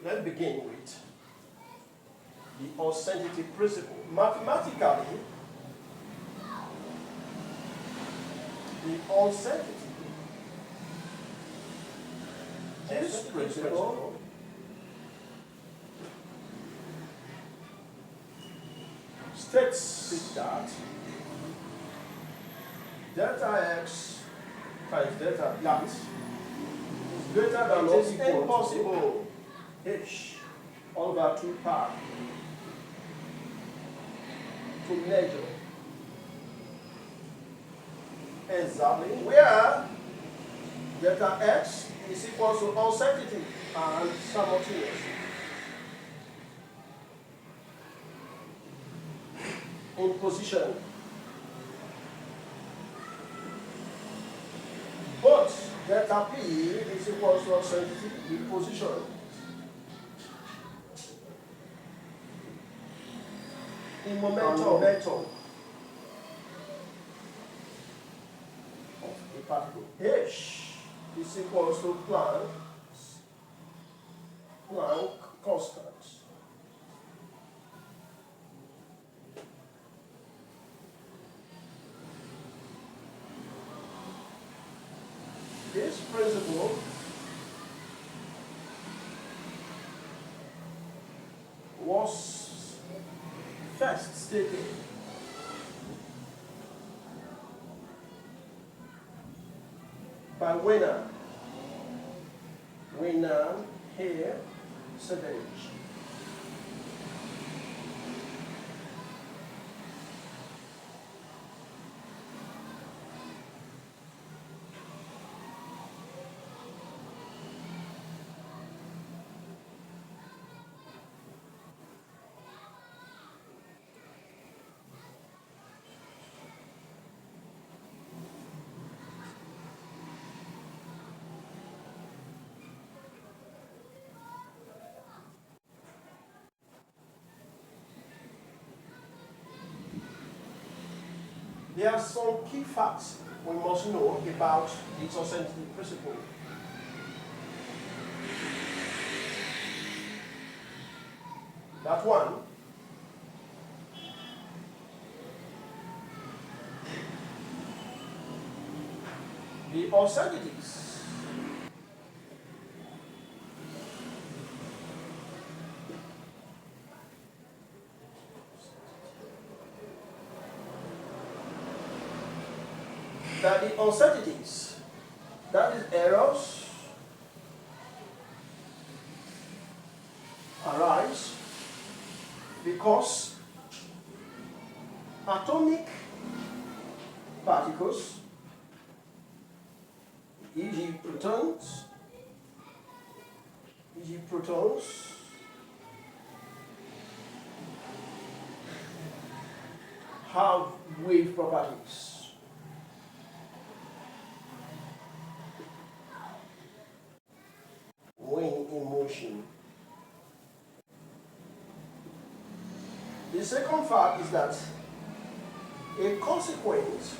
Let's begin with the uncertainty principle. Mathematically, the uncertainty, this principle states that delta x times delta that is greater than or equal to impossible h over 2 pi to measure exactly where delta x is equal to uncertainty and simultaneous. In position, but delta p is equal to uncertainty in position. In momentum of a particle, h is equal to Planck constant. This principle was first stated by Werner Heisenberg. There are some key facts we must know about the uncertainty principle. That one, the uncertainties that is errors, arise because atomic particles, e.g. protons, have wave properties. When in motion. The second fact is that a consequence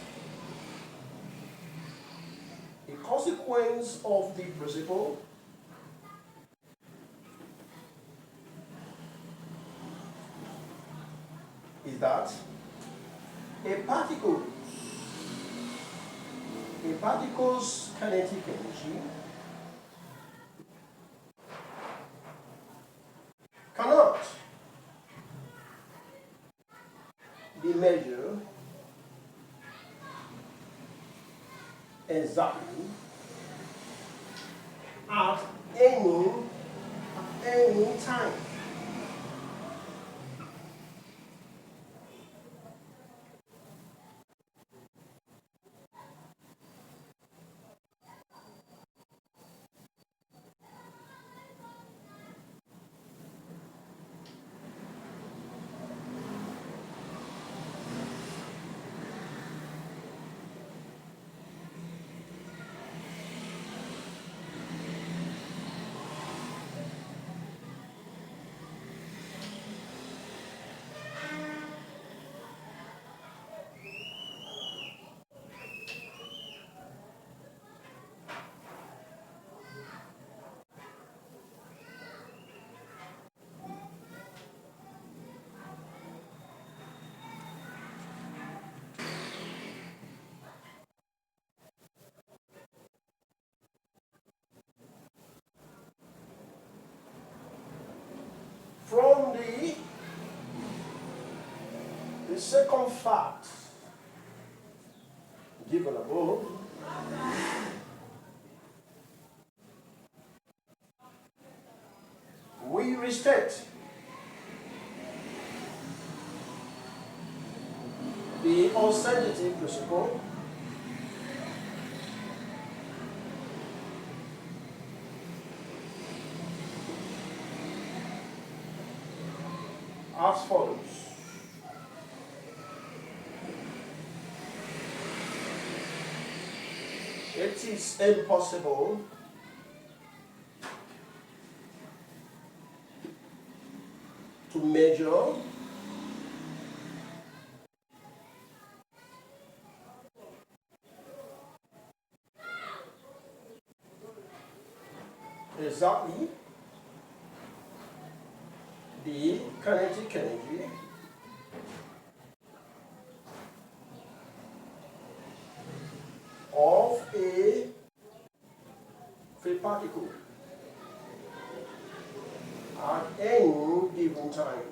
of the principle is that a particle's kinetic energy cannot be measured exactly at any time. The second fact given above we restate the uncertainty principle as follows. It is impossible to measure exactly the kinetic energy of a free particle at any given time.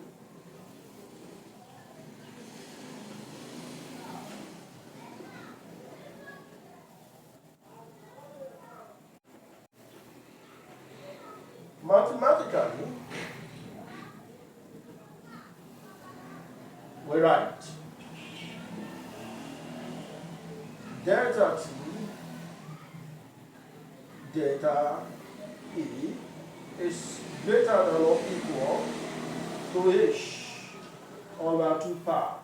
Mathematically, we write delta T delta E is greater than or equal to H over 2 pi.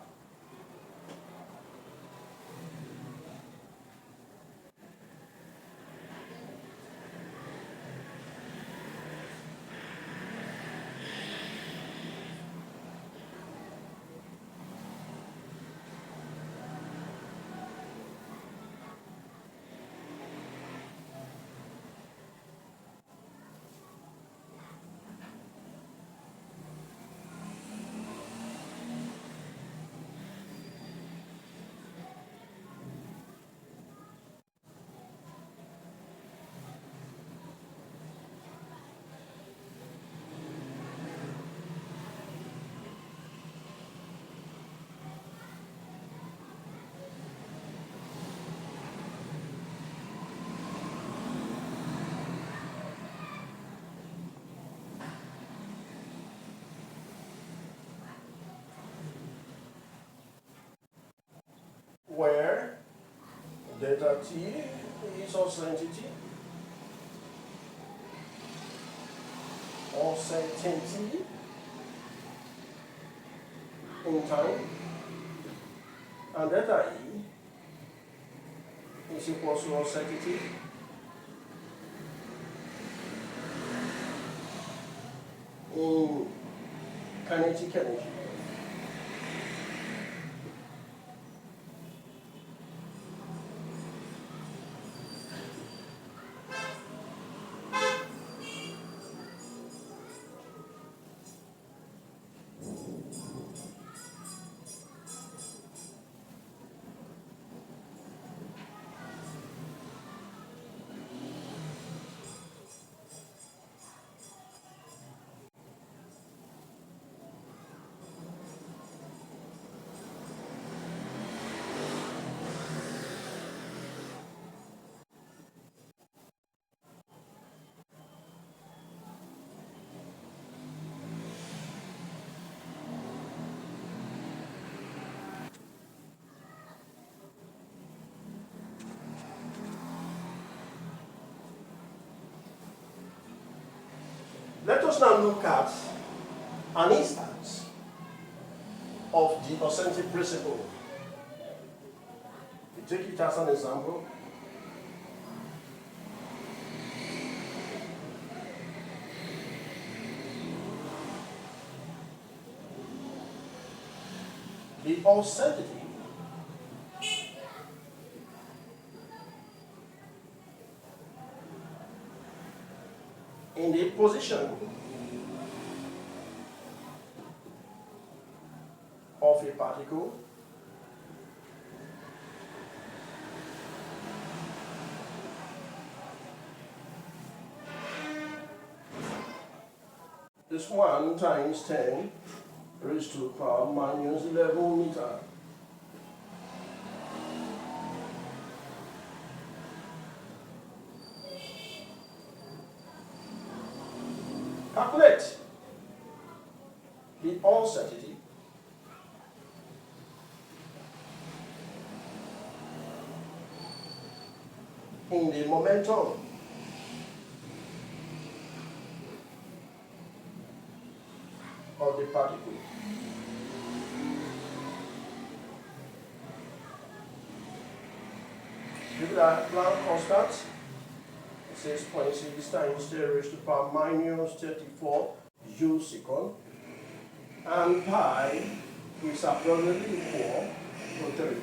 Where delta T is uncertainty in time, and delta E is equal to uncertainty in kinetic energy. Let us now look at an instance of the uncertainty principle. We take it as an example. The uncertainty in the position of a particle is 1 times 10 raised to the power minus 11 meter. Calculate the uncertainty in the momentum of the particle. Give that Planck constant, 6.6 times 10 raised to the power minus 34 joule-second, and pi is approximately equal to 3.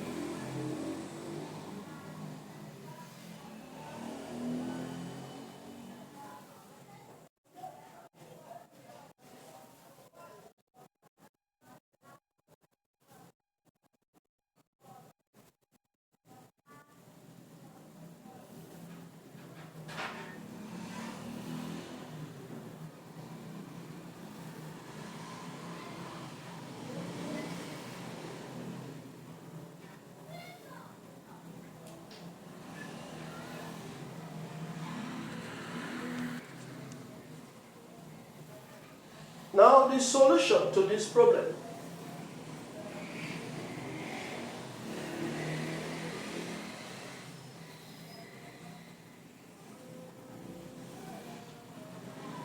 Now the solution to this problem.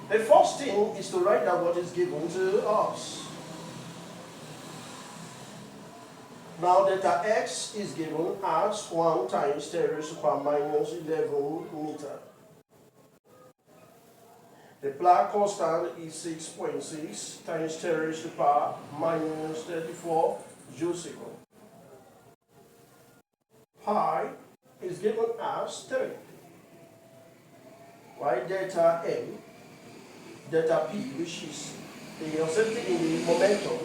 The first thing is to write down what is given to us. Now delta x is given as 1 times 10 raised to the power minus 11 meter. The Planck constant is 6.6 times 10 raised to the power minus 34 joule-second. Pi is given as 3. While delta m, delta p, which is the uncertainty in the momentum,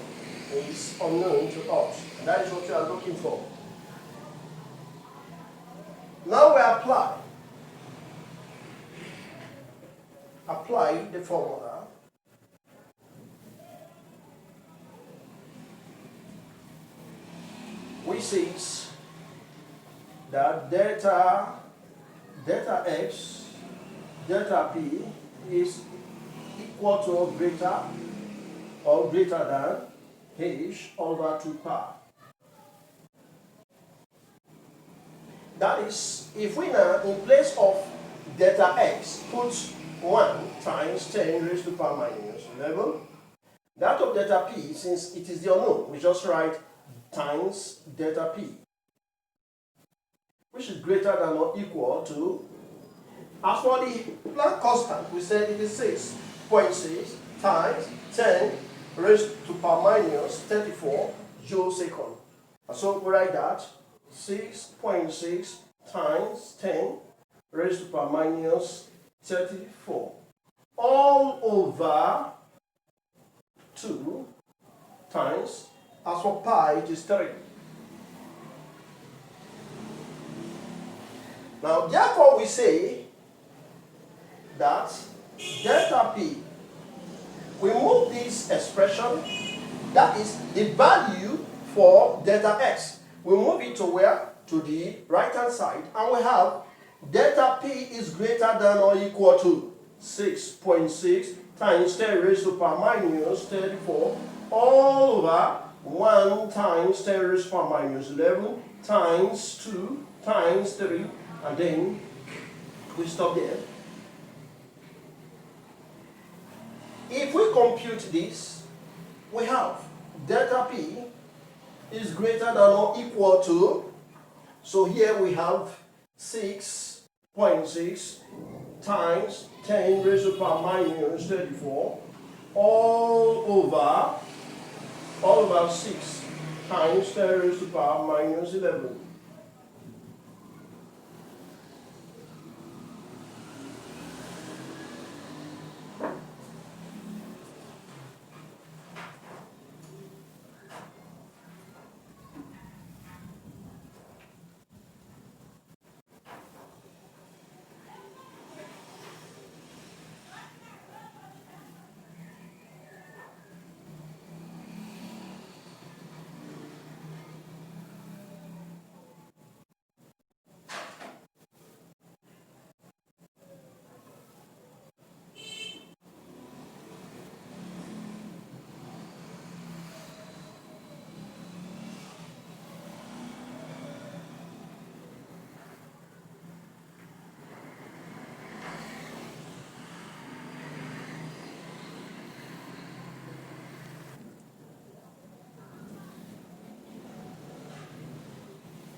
is unknown to us. And that is what we are looking for. Now we apply the formula. Which says that delta x, delta p is equal to or greater than h over 2 pi. That is, if we now, in place of delta x, put 1 times 10 raised to the power minus 11, that of delta p, since it is the unknown, we just write times delta p, which is greater than or equal to, as for the Planck constant, we said it is 6.6 times 10 raised to the power minus 34 joule-second. So we write that 6.6 times 10 raised to the power minus 34 all over 2 times, as for pi it is 3. Now therefore we say that delta p, we move this expression, that is the value for delta x, we move it to where? To the right hand side, and we have delta p is greater than or equal to 6.6 times 10 raised to the power minus 34 all over 1 times 10 raised to the power minus 11 times 2 times 3, and then we stop there. If we compute this, we have delta p is greater than or equal to, so here we have 6.6 times 10 raised to the power minus 34 all over 6 times 10 raised to the power minus 11.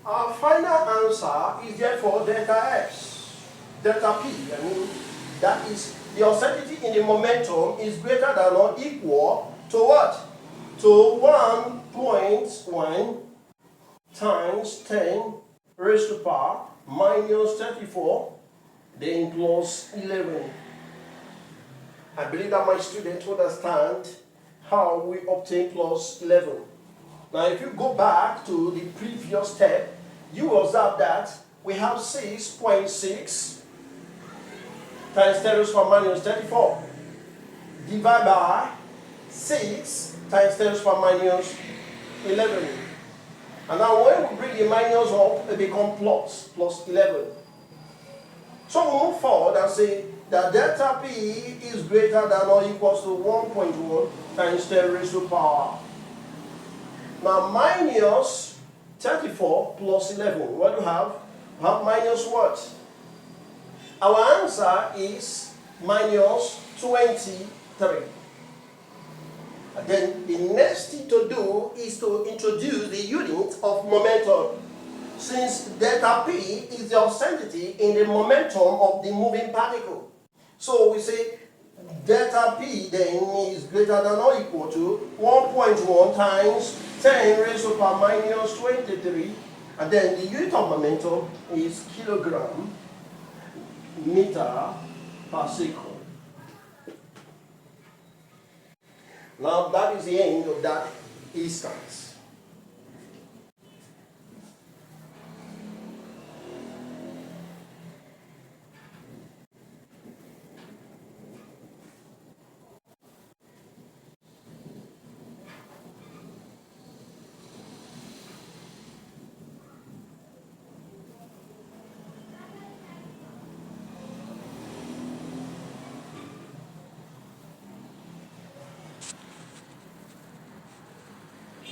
Our final answer is therefore delta x, delta p. I mean, that is the uncertainty in the momentum is greater than or equal to what? To 1.1 times 10 raised to power minus 34, then plus 11. I believe that my students understand how we obtain plus 11. Now, if you go back to the previous step, you will observe that we have 6.6 times 10 raised to power minus 34 divided by 6 times 10 raised to power minus 11. And now when we bring the minus up, it becomes plus 11. So we move forward and say that delta P is greater than or equals to 1.1 times 10 raised to power. Now minus 34 plus 11. What do we have? We have minus what? Our answer is minus 23. And then the next thing to do is to introduce the unit of momentum. Since delta P is the uncertainty in the momentum of the moving particle. So we say delta P then is greater than or equal to 1.1 times 10 raised to power minus 23. And then the unit of momentum is kilogram meter per second. Now that is the end of that instance.